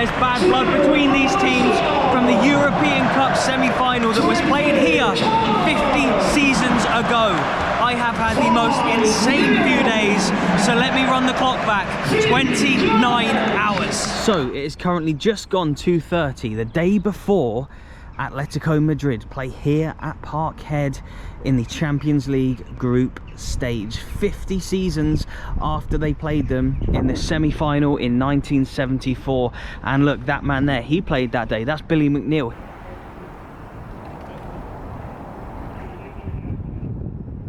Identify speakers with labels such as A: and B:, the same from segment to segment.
A: there's bad blood between these teams from the European Cup semi-final that was played here 50 seasons ago. I have had the most insane few days, so let me run the clock back. 29 hours. So it is currently just gone 2:30, the day before Atletico Madrid play here at Parkhead in the Champions League group stage. 50 seasons after they played them in the semi-final in 1974. And look, that man there, he played that day. That's Billy McNeil.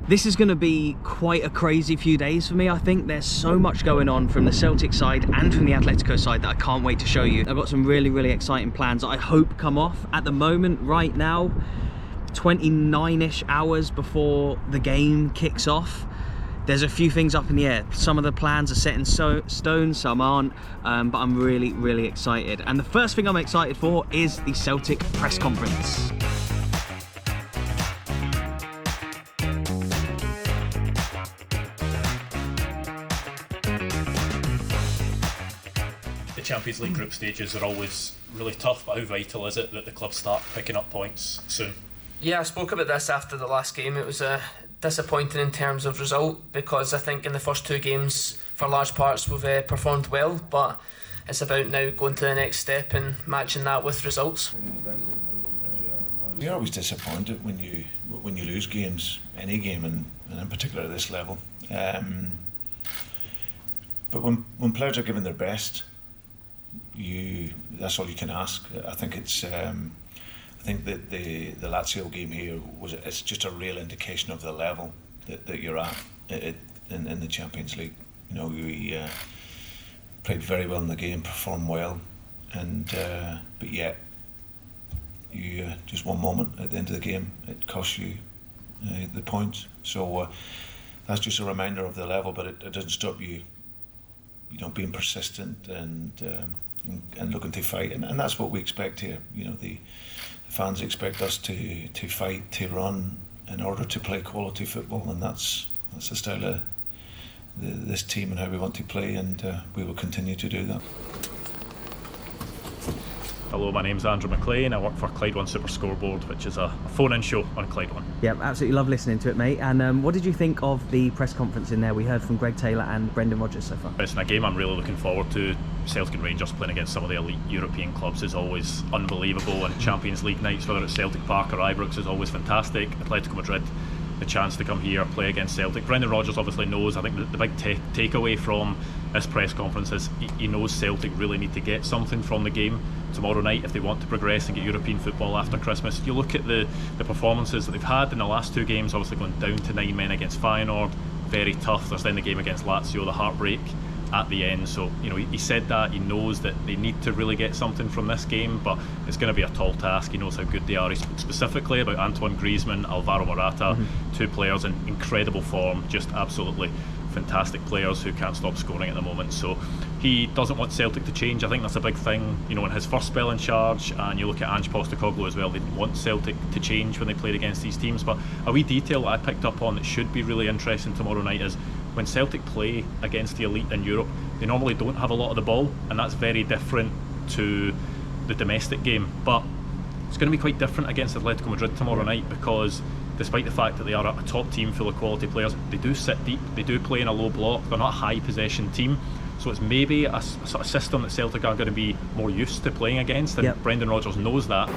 A: This is going to be quite a crazy few days for me. I think there's so much going on from the Celtic side and from the Atletico side that I can't wait to show you. I've got some really exciting plans that I hope come off. At the moment, right now, 29-ish hours before the game kicks off, there's a few things up in the air. Some of the plans are set in stone, some aren't, but I'm really excited. And the first thing I'm excited for is the Celtic press conference.
B: The Champions League group stages are always really tough, but how vital is it that the club start picking up points soon?
C: Yeah, I spoke about this after the last game. It was disappointing in terms of result, because I think in the first two games, for large parts, we've performed well, but it's about now going to the next step and matching that with results.
D: You're always disappointed when you lose games, any game, and in particular at this level. But when players are giving their best, that's all you can ask. I think it's. I think that the Lazio game here it's just a real indication of the level that you're at in the Champions League. You know, we played very well in the game, performed well, and but yet you just one moment at the end of the game it costs you the points. So that's just a reminder of the level, but it doesn't stop you. You know, being persistent and looking to fight, and that's what we expect here. You know, the fans expect us to fight, to run, in order to play quality football, and that's the style of this team and how we want to play, and we will continue to do that.
B: Hello, my name's Andrew McLean. I work for Clyde One Super Scoreboard, which is a phone-in show on Clyde One.
A: Yeah, absolutely love listening to it, mate. And what did you think of the press conference in there? We heard from Greg Taylor and Brendan Rodgers so far.
B: It's a game I'm really looking forward to. Celtic and Rangers playing against some of the elite European clubs is always unbelievable, and Champions League nights, whether it's Celtic Park or Ibrox, is always fantastic. Atletico Madrid, the chance to come here, play against Celtic. Brendan Rodgers obviously knows. I think the big takeaway from this press conference is he knows Celtic really need to get something from the game tomorrow night if they want to progress and get European football after Christmas. You look at the performances that they've had in the last two games, obviously going down to 9 men against Feyenoord, very tough. There's then the game against Lazio, the heartbreak at the end. So, you know, he said that he knows that they need to really get something from this game, but it's going to be a tall task. He knows how good they are. He spoke specifically about Antoine Griezmann, Alvaro Morata, two players in incredible form, just absolutely fantastic players who can't stop scoring at the moment. So he doesn't want Celtic to change. I think that's a big thing, you know, in his first spell in charge. And you look at Ange Postecoglou as well, they didn't want Celtic to change when they played against these teams. But a wee detail that I picked up on that should be really interesting tomorrow night is when Celtic play against the elite in Europe, they normally don't have a lot of the ball, and that's very different to the domestic game. But it's going to be quite different against Atletico Madrid tomorrow night, because despite the fact that they are a top team full of quality players, they do sit deep, they do play in a low block, they're not a high possession team. So it's maybe a sort of system that Celtic are going to be more used to playing against, and Brendan Rodgers knows that.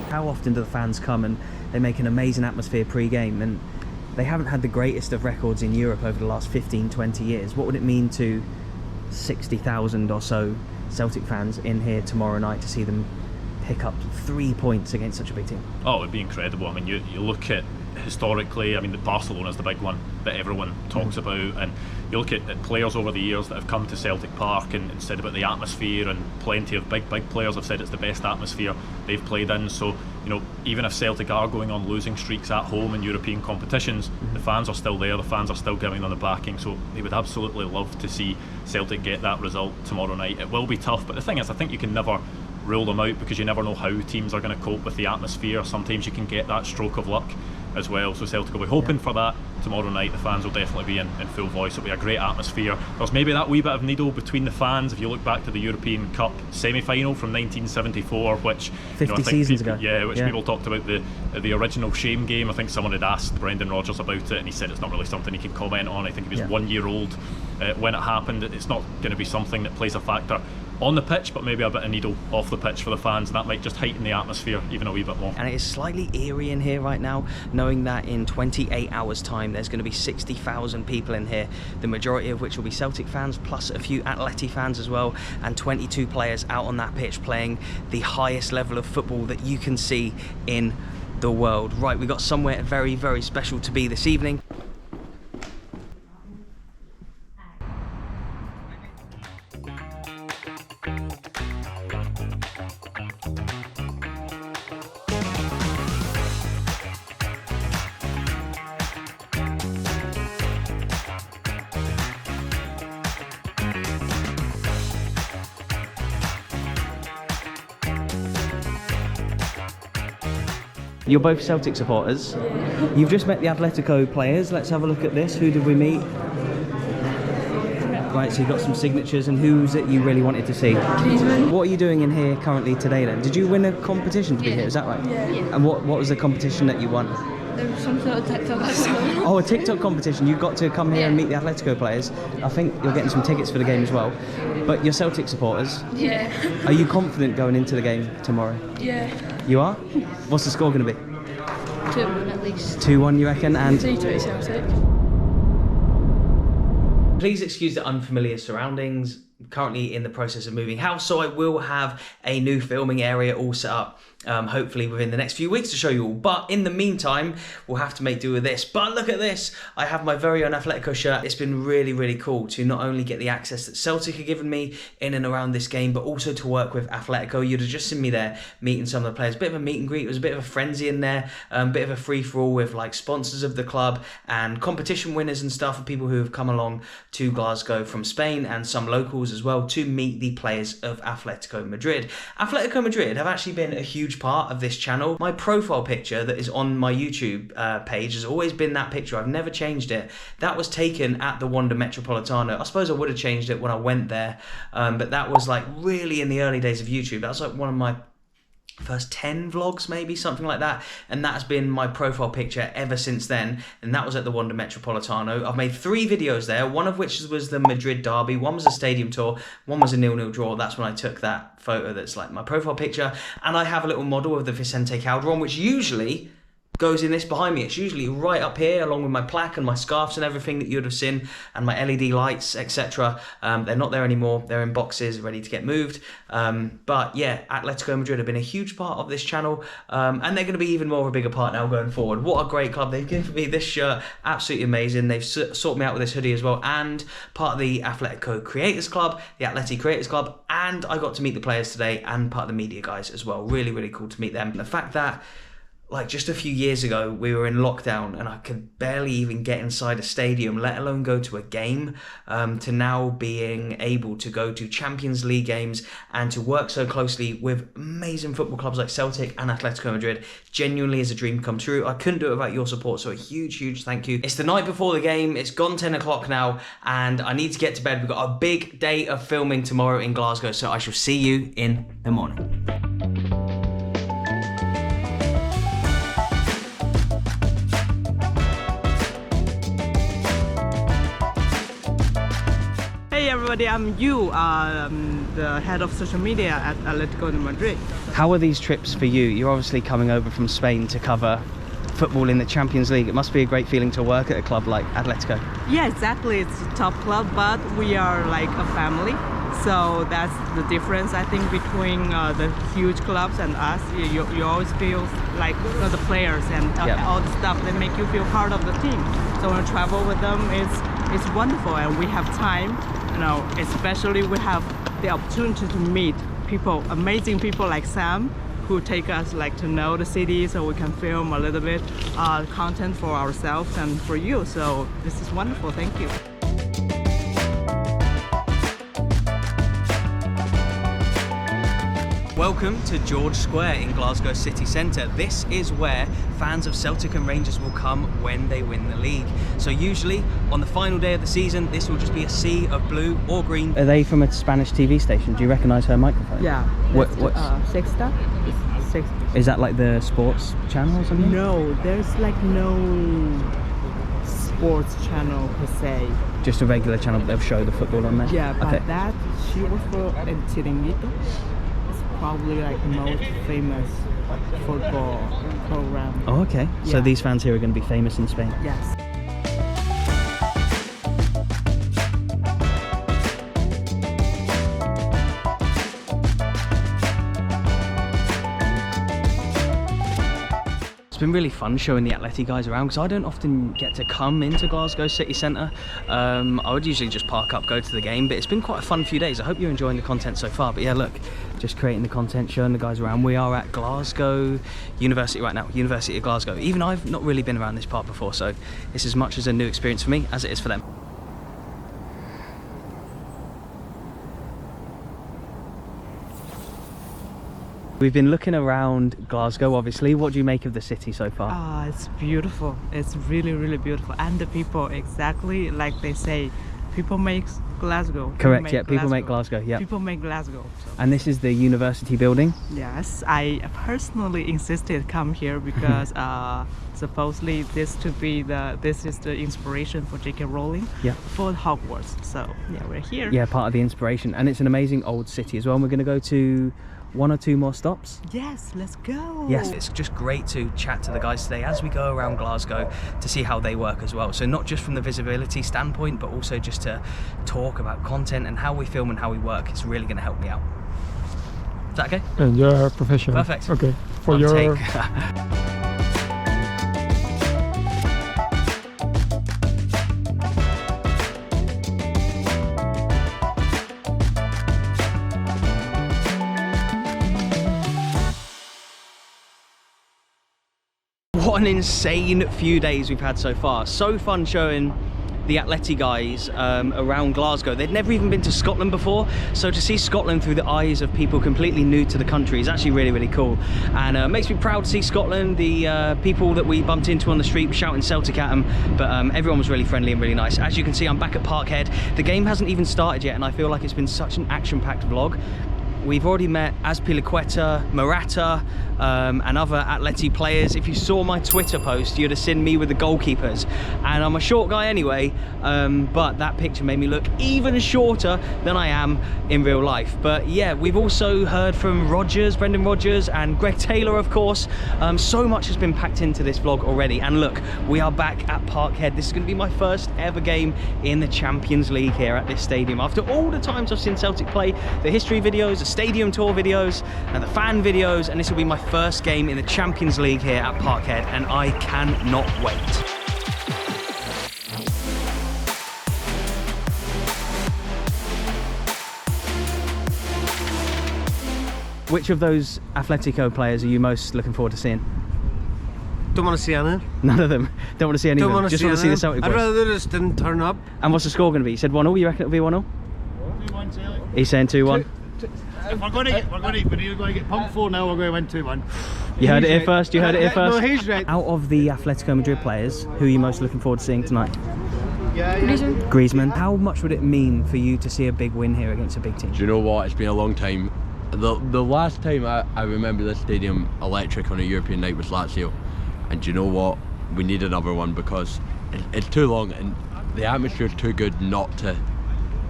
A: How often do the fans come and they make an amazing atmosphere pre-game, and they haven't had the greatest of records in Europe over the last 15-20 years. What would it mean to 60,000 or so Celtic fans in here tomorrow night to see them pick up 3 points against such a big team?
B: Oh, it would be incredible. I mean, you look at historically, I mean, Barcelona's the big one that everyone talks about, and you look at players over the years that have come to Celtic Park and said about the atmosphere, and plenty of big players have said it's the best atmosphere they've played in. So, you know, even if Celtic are going on losing streaks at home in European competitions, the fans are still there, the fans are still giving them the backing, so they would absolutely love to see Celtic get that result tomorrow night. It will be tough, but the thing is, I think you can never rule them out, because you never know how teams are going to cope with the atmosphere. Sometimes you can get that stroke of luck. as well. So Celtic will be hoping for that tomorrow night. The fans will definitely be in full voice. It'll be a great atmosphere. There's maybe that wee bit of needle between the fans if you look back to the European Cup semi-final from 1974, which
A: 50 seasons ago.
B: Yeah, which people talked about the original shame game. I think someone had asked Brendan Rodgers about it, and he said it's not really something he can comment on. I think he was 1 year old when it happened. It's not going to be something that plays a factor on the pitch, but maybe a bit of needle off the pitch for the fans, and that might just heighten the atmosphere even a wee bit more.
A: And it is slightly eerie in here right now, knowing that in 28 hours time there's going to be 60,000 people in here, the majority of which will be Celtic fans plus a few Atleti fans as well, and 22 players out on that pitch playing the highest level of football that you can see in the world. Right, we got somewhere very, very special to be this evening. You're both Celtic supporters. You've just met the Atletico players. Let's have a look at this. Who did we meet? Right, so you've got some signatures, and who's it you really wanted to see?
E: Griezmann.
A: What are you doing in here currently today then? Did you win a competition to be here, is that right?
E: Yeah.
A: And what was the competition that you won?
E: There was some sort of TikTok. I don't know.
A: Oh, a TikTok competition. You got to come here and meet the Atletico players. I think you're getting some tickets for the game as well. But you're Celtic supporters.
E: Yeah.
A: Are you confident going into the game tomorrow?
E: Yeah.
A: You are? What's the score going to be?
E: 2-1 at least.
A: 2-1 you reckon? And
E: 3-2 Celtic.
A: please excuse the unfamiliar surroundings. I'm currently in the process of moving house, so I will have a new filming area all set up, hopefully within the next few weeks to show you all. But in the meantime, we'll have to make do with this. But look at this. I have my very own Atletico shirt. It's been really, really cool to not only get the access that Celtic have given me in and around this game, but also to work with Atletico. You'd have just seen me there meeting some of the players. Bit of a meet and greet. It was a bit of a frenzy in there. Bit of a free-for-all with like sponsors of the club and competition winners and stuff, and people who have come along to Glasgow from Spain, and some locals as well, to meet the players of Atletico Madrid. Atletico Madrid have actually been a huge part of this channel. My profile picture that is on my YouTube page has always been that picture. I've never changed it. That was taken at the Wanda Metropolitano. I suppose I would have changed it when I went there, but that was like really in the early days of YouTube. That was like one of my first 10 vlogs, maybe, something like that, and that's been my profile picture ever since then, and that was at the Wanda Metropolitano. I've made 3 videos there, one of which was the Madrid derby, one was a stadium tour, one was a 0-0 draw. That's when I took that photo that's like my profile picture, and I have a little model of the Vicente Calderon, which usually goes in this behind me. It's usually right up here, along with my plaque and my scarves and everything that you'd have seen, and my LED lights, etc. They're not there anymore. They're in boxes ready to get moved. But yeah, Atletico Madrid have been a huge part of this channel, and they're going to be even more of a bigger part now going forward. What a great club. They've given me this shirt, absolutely amazing. They've sorted me out with this hoodie as well, and part of the Atletico Creators Club, the Atleti Creators Club, and I got to meet the players today and part of the media guys as well. Really, really cool to meet them. And the fact that like just a few years ago, we were in lockdown and I could barely even get inside a stadium, let alone go to a game, to now being able to go to Champions League games and to work so closely with amazing football clubs like Celtic and Atletico Madrid genuinely is a dream come true. I couldn't do it without your support, so a huge, huge thank you. It's the night before the game. It's gone 10 o'clock now and I need to get to bed. We've got a big day of filming tomorrow in Glasgow, so I shall see you in the morning.
F: Hey everybody, I'm Yu, the head of social media at Atletico Madrid.
A: How are these trips for you? You're obviously coming over from Spain to cover football in the Champions League. It must be a great feeling to work at a club like Atletico.
F: Yeah, exactly. It's a top club, but we are like a family. So that's the difference, I think, between the huge clubs and us. You always feel like the players and all the stuff that make you feel part of the team. So when you travel with them, it's wonderful, and we have time. You know, especially we have the opportunity to meet people, amazing people like Sam, who take us like to know the city, so we can film a little bit content for ourselves and for you. So this is wonderful. Thank you.
A: Welcome to George Square in Glasgow city centre. This is where fans of Celtic and Rangers will come when they win the league. So usually on the final day of the season, this will just be a sea of blue or green. Are they from a Spanish TV station? Do you recognise her microphone?
F: Yeah.
A: What's
F: Sexta? Sexta.
A: Is that like the sports channel or something?
F: No, there's like no sports channel per se.
A: Just a regular channel, but they'll show the football on there?
F: Yeah, but
A: okay.
F: that she was for El Chiringuito. It's probably like the most famous football program.
A: Oh, okay. So
F: Yeah.
A: these fans here are going to be famous in Spain?
F: Yes.
A: It's been really fun showing the Atleti guys around because I don't often get to come into Glasgow city centre. I would usually just park up, go to the game, but it's been quite a fun few days. I hope you're enjoying the content so far. But yeah, look, just creating the content, showing the guys around. We are at Glasgow University right now, University of Glasgow. Even I've not really been around this part before, so it's as much as a new experience for me as it is for them. We've been looking around Glasgow, obviously. What do you make of the city so far?
F: Ah, it's beautiful. It's really, really beautiful. And the people, exactly like they say, people make Glasgow.
A: Correct, yeah, people make Glasgow, yeah.
F: People make Glasgow. So.
A: And this is the university building?
F: Yes, I personally insisted to come here because supposedly this is the inspiration for J.K. Rowling for Hogwarts. So yeah, we're here.
A: Yeah, part of the inspiration. And it's an amazing old city as well. And we're going to go to one or two more stops.
F: Yes, let's go.
A: Yes, it's just great to chat to the guys today as we go around Glasgow to see how they work as well. So not just from the visibility standpoint, but also just to talk about content and how we film and how we work. It's really going to help me out. Is that okay?
G: And you're a professional.
A: Perfect.
G: Okay. For
A: I'll
G: your
A: take. What an insane few days we've had so far. So fun showing the Atleti guys around Glasgow. They'd never even been to Scotland before, so to see Scotland through the eyes of people completely new to the country is actually really, really cool. And it makes me proud to see Scotland. The people that we bumped into on the street shouting Celtic at them, but everyone was really friendly and really nice. As you can see, I'm back at Parkhead. The game hasn't even started yet, and I feel like it's been such an action-packed vlog. We've already met Azpilicueta, Morata, and other Atleti players. If you saw my Twitter post, you'd have seen me with the goalkeepers. And I'm a short guy anyway, but that picture made me look even shorter than I am in real life. But yeah, we've also heard from Rodgers, Brendan Rodgers, and Greg Taylor, of course. So much has been packed into this vlog already. And look, we are back at Parkhead. This is going to be my first ever game in the Champions League here at this stadium. After all the times I've seen Celtic play, the history videos, the stadium tour videos, and the fan videos, and this will be my first game in the Champions League here at Parkhead, and I cannot wait. Which of those Atletico players are you most looking forward to seeing?
H: Don't want to see any.
A: None of them. Don't want to see any of them. Just want to see the Celtic boys.
H: I'd rather they just didn't turn up.
A: And what's the score going to be? You said 1-0. You reckon it'll be 1-0?
I: 2-1 Celtic.
A: He's saying 2-1.
I: If we're going to get pumped 4-0, we're going to win 2-1.
A: You heard it here first. You heard it here first.
H: No, he's right.
A: Out of the Atletico Madrid players, who are you most looking forward to seeing tonight?
E: Griezmann.
A: Griezmann. How much would it mean for you to see a big win here against a big team?
J: Do you know what? It's been a long time. The last time I remember this stadium electric on a European night was Lazio, and do you know what? We need another one because it's too long and the atmosphere is too good not to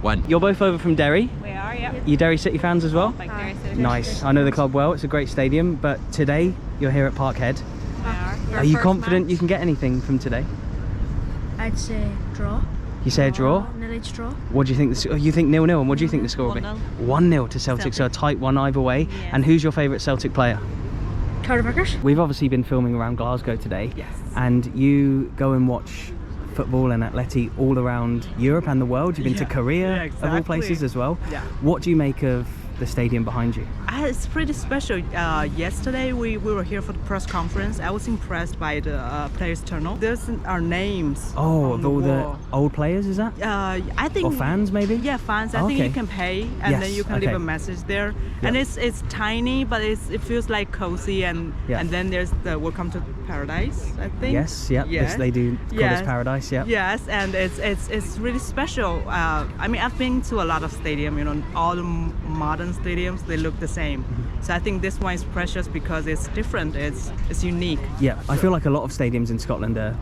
J: win.
A: You're both over from Derry.
K: We are, yeah.
A: You Derry City fans as well?
K: Like Derry City.
A: Nice. I know the club well. It's a great stadium, but today you're here at Parkhead.
K: We are.
A: Are you confident you can get anything from today?
E: I'd say draw.
A: You say a draw?
E: Nearly draw.
A: What do you think? You think 0-0, and what do you think the score will be? 1-0 to Celtic, so a tight one either way.
K: Yes.
A: And who's your favourite Celtic player?
E: Carter Vickers.
A: We've obviously been filming around Glasgow today.
F: Yes.
A: And you go and watch football and Atleti all around Europe and the world. You've been to Korea, of all places as well.
F: Yeah.
A: What do you make of the stadium behind you?
F: It's pretty special. Yesterday we were here for the press conference. I was impressed by the players' tunnel. There's our names.
A: Oh,
F: on
A: of
F: the
A: all
F: wall.
A: the old players, is that?
F: I think.
A: Or fans, maybe?
F: Yeah, fans. I
A: Oh,
F: think
A: okay.
F: you can pay and
A: Yes,
F: then you can
A: okay.
F: leave a message there.
A: Yeah.
F: And it's tiny, but it feels like cozy. And
A: Yeah.
F: and then there's the Welcome to Paradise, I think.
A: Yes, yeah.
F: Yes.
A: They do call
F: Yes.
A: this paradise, yeah.
F: Yes, and it's really special. I mean, I've been to a lot of stadiums. You know, all the modern stadiums, they look the same. So I think this one is precious because it's different. It's unique.
A: Yeah, I feel like a lot of stadiums in Scotland are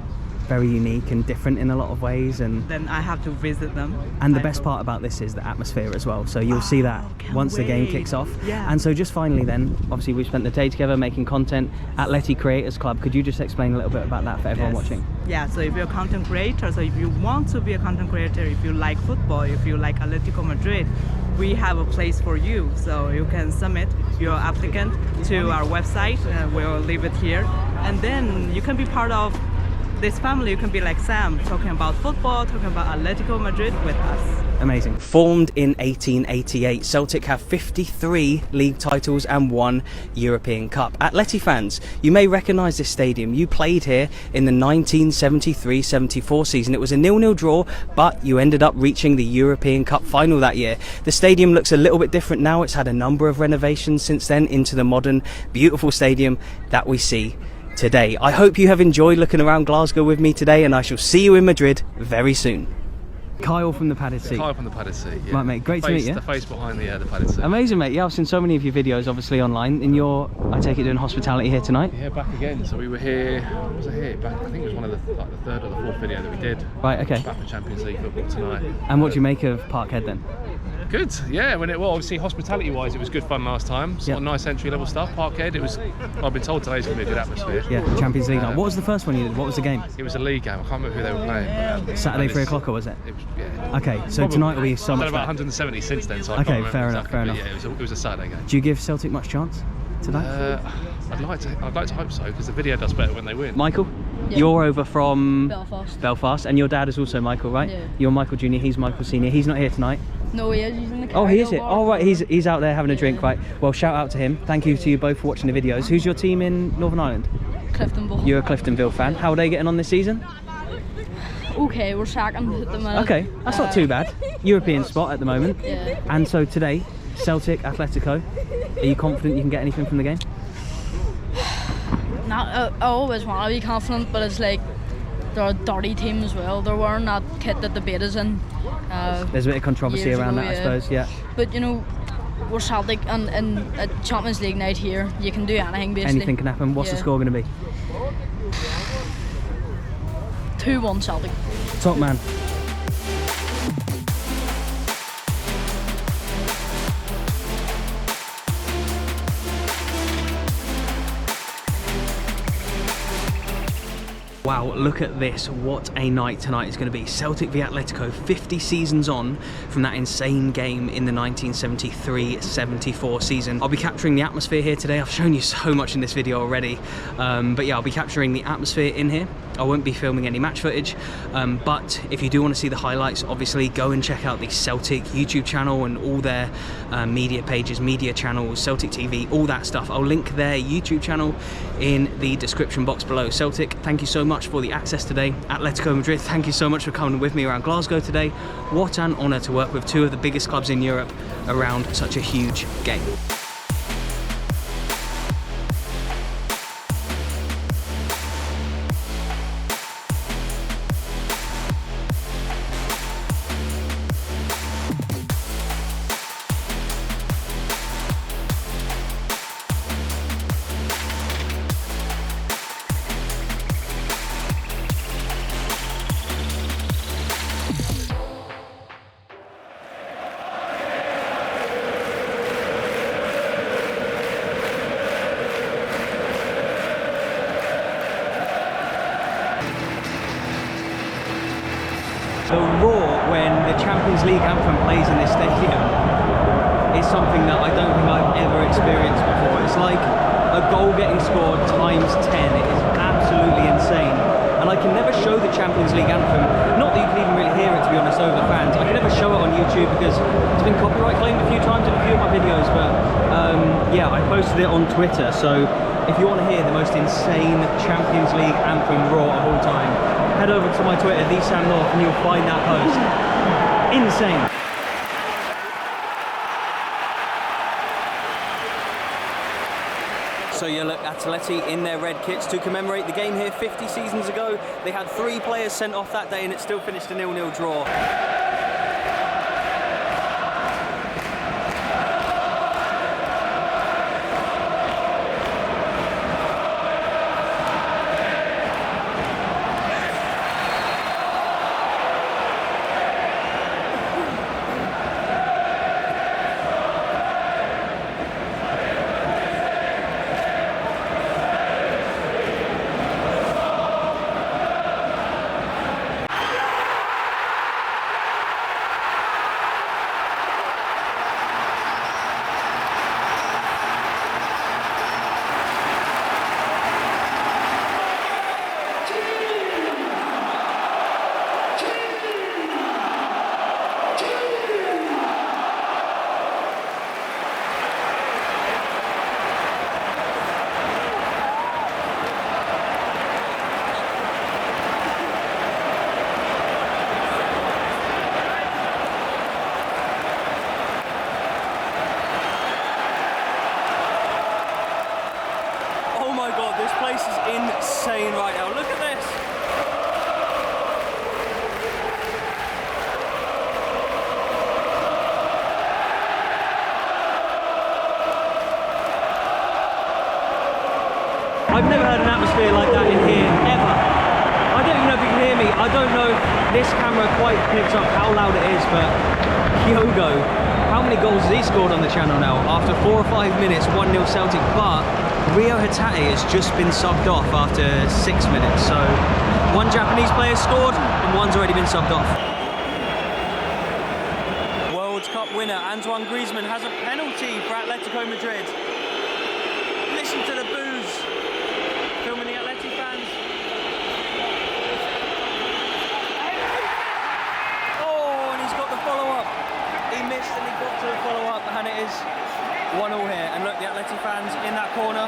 A: very unique and different in a lot of ways, and
F: Then I have to visit them.
A: the
F: I
A: best
F: hope.
A: part about this is the atmosphere as well. So you'll see that
F: can't
A: once the game
F: wait.
A: kicks off.
F: Yeah.
A: And so just finally then, obviously we've spent the day together making content at Atleti Creators Club. Could you just explain a little bit about that for everyone
F: Yes.
A: watching?
F: Yeah, so if you're a content creator, so if you want to be a content creator, if you like football, if you like Atletico Madrid, we have a place for you. So you can submit your applicant to our website, we'll leave it here. And then you can be part of this family. You can be like Sam, talking about football, talking about Atletico Madrid with us.
A: Amazing. Formed in 1888, Celtic have 53 league titles and 1 European Cup. Atleti fans, you may recognise this stadium. You played here in the 1973-74 season. It was a 0-0 draw, but you ended up reaching the European Cup final that year. The stadium looks a little bit different now. It's had a number of renovations since then into the modern, beautiful stadium that we see today. I hope you have enjoyed looking around Glasgow with me today, and I shall see you in Madrid very soon. Kyle from the Padded Seat.
G: Kyle from the Padded Seat, yeah.
A: Right, mate, great to meet you.
G: The face behind the Padded Seat.
A: Amazing, mate. Yeah, I've seen so many of your videos, obviously, online. And you're, I take it, doing hospitality here tonight?
G: Yeah, back again. So we were here, was it here? Back, I think it was one of the third or the fourth video that we did.
A: Right, okay.
G: Back for Champions League football tonight.
A: And what do you make of Parkhead then?
G: Good, yeah. Well, obviously hospitality-wise, it was good fun last time. Sort of nice entry-level stuff. Parkhead, it was. I've been told today's going to be a good atmosphere.
A: Yeah, Champions League night. What was the first one you did? What was the game?
G: It was a league game. I can't remember who they were playing. But,
A: Saturday, 3 o'clock, or was it?
G: It was, yeah.
A: Okay, so
G: Probably.
A: tonight will be so
G: I've
A: much
G: done about
A: better.
G: 170 since then, so I
A: Okay,
G: can't remember
A: fair enough,
G: exactly,
A: fair
G: but
A: enough.
G: Yeah, it was a Saturday game.
A: Do you give Celtic much chance tonight?
G: I'd like to hope so, because the video does better when they win.
A: Michael,
E: Yeah.
A: you're over from
E: Belfast.
A: and your dad is also Michael, right?
E: Yeah.
A: You're Michael Jr., he's Michael Senior. He's not here tonight.
E: No, he is. He's in the car.
A: Oh, he is here. Oh, right, he's out there having a drink, right? Well, shout out to him. Thank you to you both for watching the videos. Who's your team in Northern Ireland?
E: Cliftonville.
A: You're a Cliftonville fan. How are they getting on this season?
E: Okay, we're second at the minute.
A: Okay, that's not too bad. European spot at the moment.
E: Yeah.
A: And so today, Celtic, Atletico, are you confident you can get anything from the game?
E: I always want to be confident, but it's like they're a dirty team as well. They're wearing that kit that the betas in.
A: There's a bit of controversy
E: years
A: around
E: ago,
A: that, I suppose, yeah.
E: But you know, we're Celtic, and at Champions League night here, you can do anything basically.
A: Anything can happen. What's the
E: Yeah.
A: score going to be?
E: 2-1 Celtic.
A: Top man. Wow, look at this. What a night tonight is going to be. Celtic v Atletico, 50 seasons on from that insane game in the 1973-74 season. I'll be capturing the atmosphere here today. I've shown you so much in this video already. But yeah, I'll be capturing the atmosphere in here. I won't be filming any match footage. But if you do want to see the highlights, obviously go and check out the Celtic YouTube channel and all their media pages, media channels, Celtic TV, all that stuff. I'll link their YouTube channel in the description box below. Celtic, thank you so much for the access today. Atletico Madrid, thank you so much for coming with me around Glasgow today. What an honour to work with two of the biggest clubs in Europe around such a huge game. The roar when the Champions League anthem plays in this stadium is something that I don't think I've ever experienced before. It's like a goal getting scored times 10. It is absolutely insane. and I can never show the Champions League anthem. Not that you can even really hear it, to be honest, over the fans. I can never show it on YouTube because it's been copyright claimed a few times in a few of my videos, but yeah, I posted it on Twitter, so if you want to hear the most insane Champions League anthem raw of all time, head over to my Twitter, TheSamNorth, and you'll find that post. Insane. So you look, Atleti in their red kits to commemorate the game here 50 seasons ago. They had 3 players sent off that day and it still finished a 0-0 draw. Insane right now, look at this. I've never heard an atmosphere like that in here, ever. I don't even know if you can hear me. I don't know if this camera quite picks up how loud it is, but Kyogo, how many goals has he scored on the channel now? After 4 or 5 minutes, 1-0 Celtic, but Rio Hatate has just been subbed off after 6 minutes, so 1 Japanese player scored and 1's already been subbed off. World Cup winner Antoine Griezmann has a penalty for Atletico Madrid. Listen to the boos filming the Atleti fans. Oh, and he's got the follow-up. He missed and he got to the follow-up, and it is 1-0 here, and look, the Atleti fans in that corner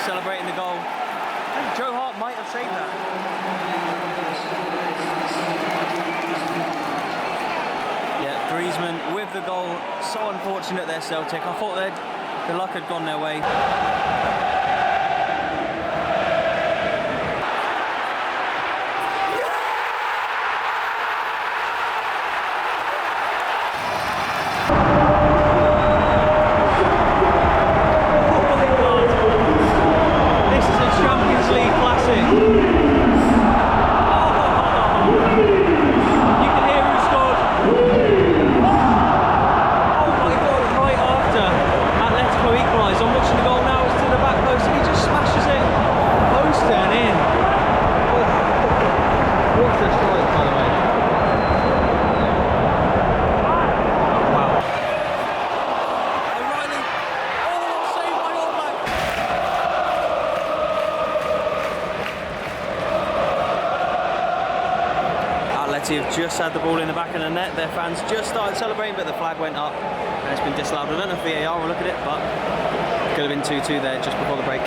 A: celebrating the goal. I think Joe Hart might have saved that. Yeah, Griezmann with the goal. So unfortunate there, Celtic. I thought the luck had gone their way. Have just had the ball in the back of the net. Their fans just started celebrating, but the flag went up and it's been disallowed. I don't know if VAR will look at it, but it could have been 2-2 there just before the break.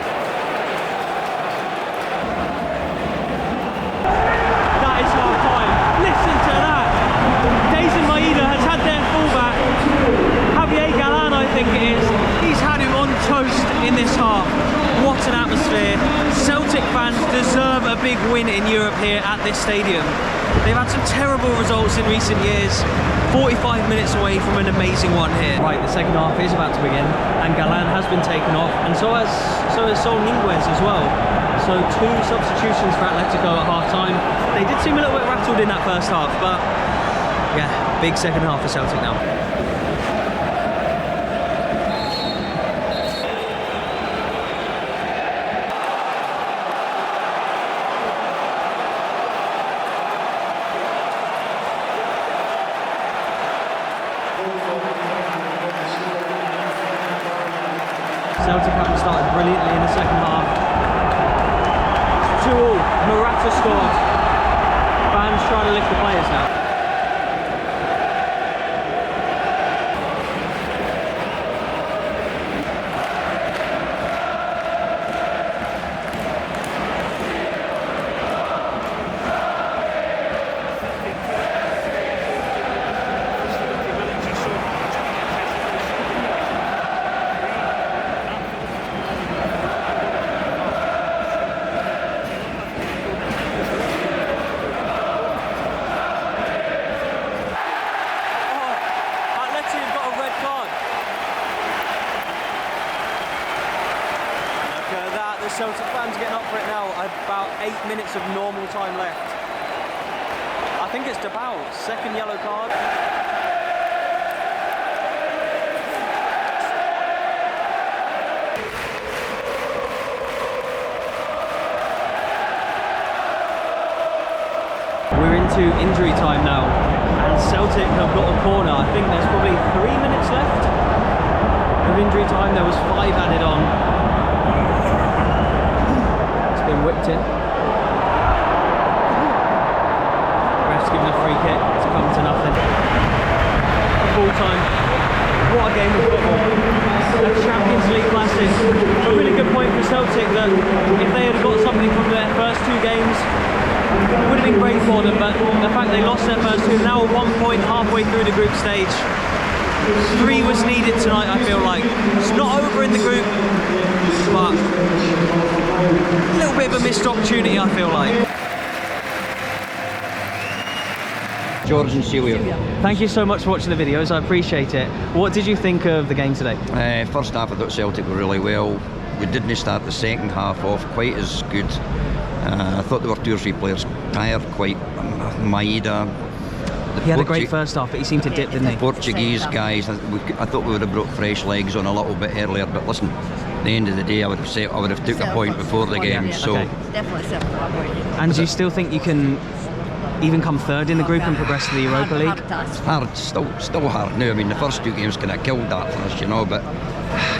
A: That is half time. Listen to that. Daisen Maeda has had their fullback, Javier Galán, I think it is. He's had him on toast in this half. What an atmosphere. Celtic fans deserve a big win in Europe here at this stadium. They've had some terrible results in recent years. 45 minutes away from an amazing one here. Right, the second half is about to begin, and Galán has been taken off, and so has Sol Niguez as well. So 2 substitutions for Atletico at half time. They did seem a little bit rattled in that first half, but yeah, big second half for Celtic now. Celtic haven't started brilliantly in the second half. 2-2. Morata scored. Fans trying to lift the players now. Celtic fans getting up for it now. About 8 minutes of normal time left. I think it's Debout, second yellow card. We're into injury time now, and Celtic have got a corner. I think there's probably 3 minutes left of injury time. There was 5 added on. Been whipped in. Ref's given a free kick. It's come to nothing. Full time. What a game of football. A Champions League classic. A really good point for Celtic that if they had got something from their first 2 games, it would have been great for them, but the fact they lost their first 2, now 1 point halfway through the group stage. 3 was needed tonight, I feel like. It's not over in the group, but a little bit of a missed opportunity, I feel like.
K: George and Celia.
A: Thank you so much for watching the videos, I appreciate it. What did you think of the game today?
K: First half I thought Celtic were really well. We didn't start the second half off quite as good. I thought there were 2 or 3 players tired quite. Maeda.
A: He had a great first half, but he seemed to dip, didn't he?
K: Portuguese guys, I thought we would have brought fresh legs on a little bit earlier, but listen, at the end of the day I would have took a point before the game. So
A: And do you still think you can even come 3rd in the group and progress to the Europa League?
K: Hard, still hard now. I mean, the first 2 games kind of killed that for us, you know, but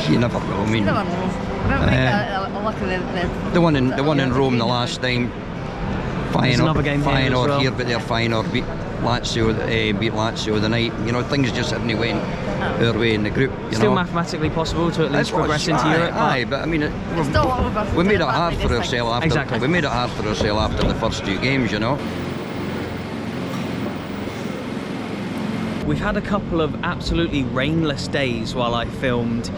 K: you never know. I mean, the one in Rome the last time, Feyenoord here, but they're Feyenoord beat Lazio the night. You know, things just haven't went our way in the group.
A: Still mathematically possible to at least progress into Europe.
K: Aye, but I mean, we made it hard for ourselves after.
A: Exactly.
K: We made it hard for ourselves after the first 2 games, you know.
A: We've had a couple of absolutely rainless days while I filmed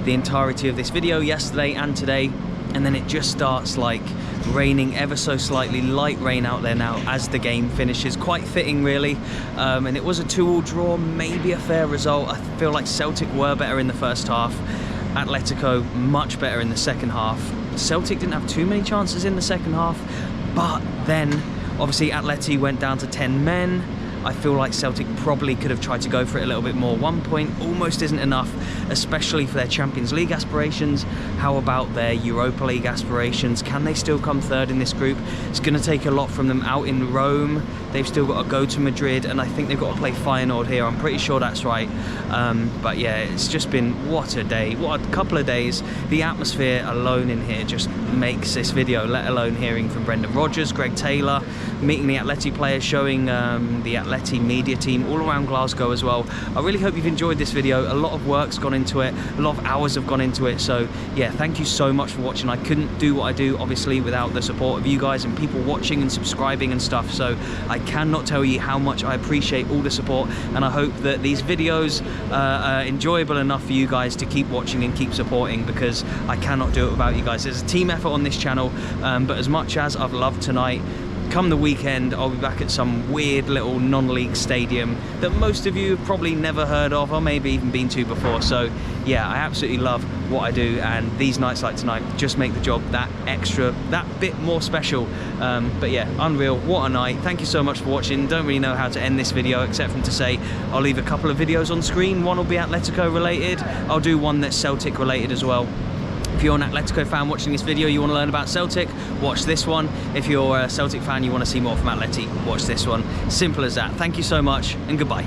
A: the entirety of this video yesterday and today, and then it just starts like raining ever so slightly, light rain out there now as the game finishes. Quite fitting really, and it was a 2-2 draw, maybe a fair result. I feel like Celtic were better in the first half, Atletico much better in the second half. Celtic didn't have too many chances in the second half, but then obviously Atleti went down to 10 men. I feel like Celtic probably could have tried to go for it a little bit more. 1 point almost isn't enough, especially for their Champions League aspirations. How about their Europa League aspirations? Can they still come 3rd in this group? It's going to take a lot from them out in Rome. They've still got to go to Madrid, and I think they've got to play Feyenoord here. I'm pretty sure that's right. But yeah, it's just been, what a day, what a couple of days. The atmosphere alone in here just makes this video, let alone hearing from Brendan Rodgers, Greg Taylor, meeting the Atleti players, showing the Atleti media team all around Glasgow as well. I really hope you've enjoyed this video. A lot of work's gone into it, a lot of hours have gone into it, so yeah, thank you so much for watching. I couldn't do what I do obviously without the support of you guys and people watching and subscribing and stuff, so I cannot tell you how much I appreciate all the support, and I hope that these videos are enjoyable enough for you guys to keep watching and keep supporting, because I cannot do it without you guys. There's a team effort on this channel, but as much as I've loved tonight, come the weekend I'll be back at some weird little non-league stadium that most of you have probably never heard of or maybe even been to before. So yeah, I absolutely love what I do, and these nights like tonight just make the job that bit more special. But yeah, unreal, what a night. Thank you so much for watching. Don't really know how to end this video except from to say I'll leave a couple of videos on screen. One will be Atletico related, I'll do one that's Celtic related as well. If you're an Atletico fan watching this video, you want to learn about Celtic, watch this one. If you're a Celtic fan, you want to see more from Atleti, watch this one. Simple as that. Thank you so much, and goodbye.